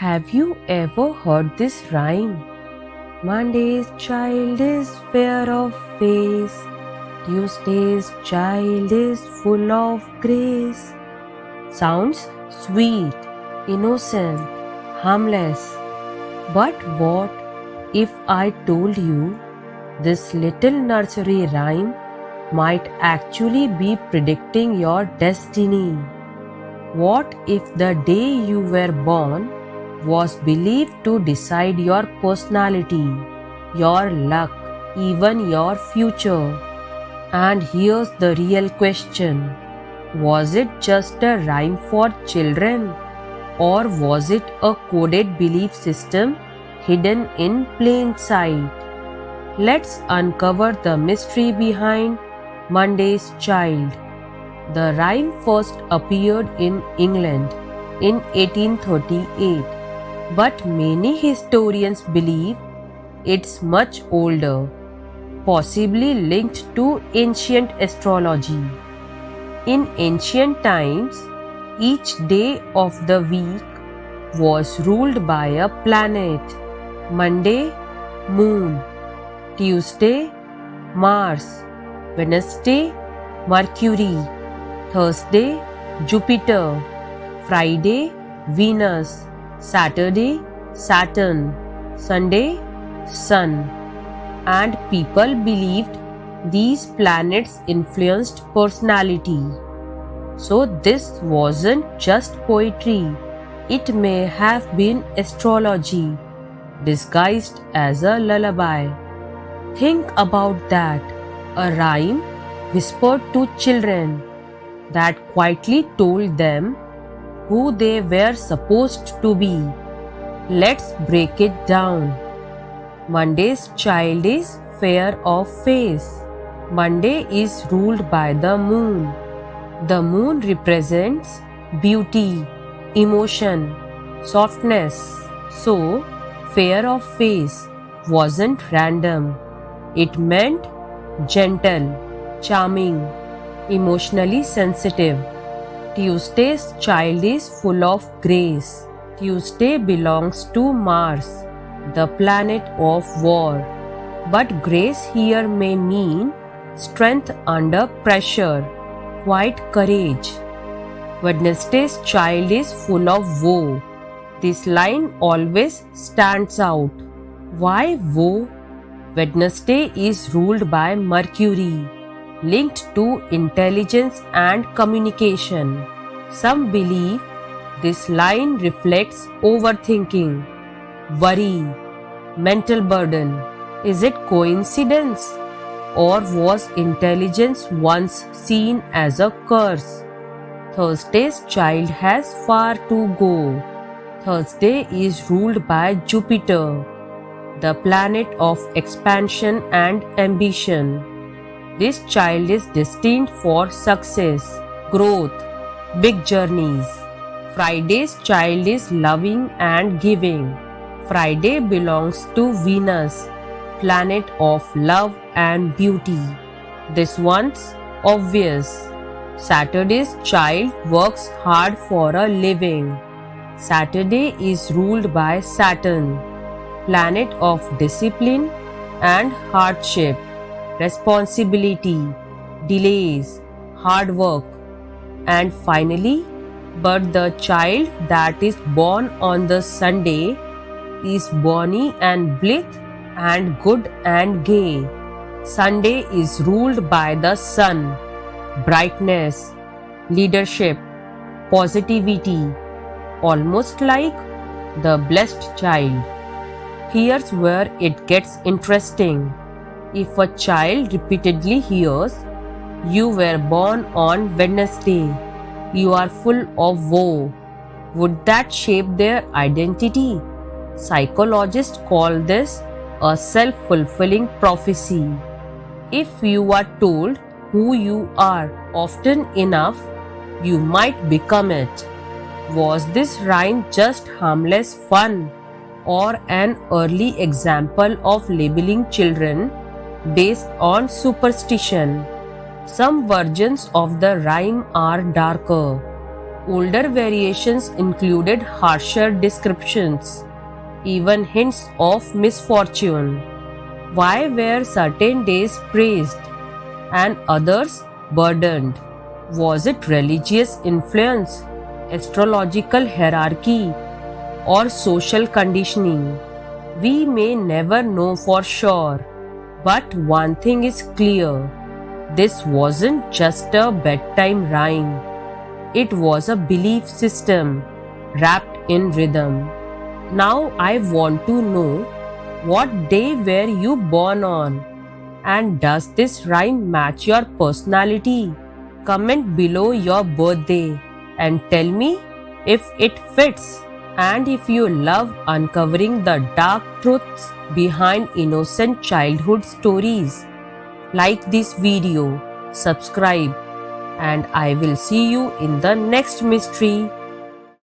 Have you ever heard this rhyme? Monday's child is fair of face, Tuesday's child is full of grace. Sounds sweet, innocent, harmless. But what if I told you this little nursery rhyme might actually be predicting your destiny? What if the day you were born was believed to decide your personality, your luck, even your future? And here's the real question. Was it just a rhyme for children? Or was it a coded belief system hidden in plain sight? Let's uncover the mystery behind Monday's Child. The rhyme first appeared in England in 1838, but many historians believe it's much older, possibly linked to ancient astrology. In ancient times, each day of the week was ruled by a planet. Monday, Moon; Tuesday, Mars; Wednesday, Mercury; Thursday, Jupiter; Friday, Venus; Saturday, Saturn; Sunday, Sun. And people believed these planets influenced personality. So this wasn't just poetry, it may have been astrology disguised as a lullaby. Think about that, a rhyme whispered to children that quietly told them who they were supposed to be. Let's break it down. Monday's child is fair of face. Monday is ruled by the moon. The moon represents beauty, emotion, softness. So, fair of face wasn't random. It meant gentle, charming, emotionally sensitive. Tuesday's child is full of grace. Tuesday belongs to Mars, the planet of war. But grace here may mean strength under pressure, quiet courage. Wednesday's child is full of woe. This line always stands out. Why woe? Wednesday is ruled by Mercury, linked to intelligence and communication. Some believe this line reflects overthinking, worry, mental burden. Is it coincidence? Or was intelligence once seen as a curse? Thursday's child has far to go. Thursday is ruled by Jupiter, the planet of expansion and ambition. This child is destined for success, growth, big journeys. Friday's child is loving and giving. Friday belongs to Venus, planet of love and beauty. This one's obvious. Saturday's child works hard for a living. Saturday is ruled by Saturn, planet of discipline and hardship, responsibility, delays, hard work. And finally, but the child that is born on the Sunday is bonny and blithe and good and gay. Sunday is ruled by the sun, brightness, leadership, positivity, almost like the blessed child. Here's where it gets interesting. If a child repeatedly hears, "You were born on Wednesday, you are full of woe," would that shape their identity? Psychologists call this a self-fulfilling prophecy. If you are told who you are often enough, you might become it. Was this rhyme just harmless fun, or an early example of labeling children based on superstition? Some versions of the rhyme are darker. Older variations included harsher descriptions, even hints of misfortune. Why were certain days praised and others burdened? Was it religious influence, astrological hierarchy, or social conditioning? We may never know for sure, but one thing is clear: this wasn't just a bedtime rhyme, it was a belief system wrapped in rhythm. Now I want to know, what day were you born on? And does this rhyme match your personality? Comment below your birthday and tell me if it fits. And if you love uncovering the dark truths behind innocent childhood stories, like this video, subscribe, and I will see you in the next mystery.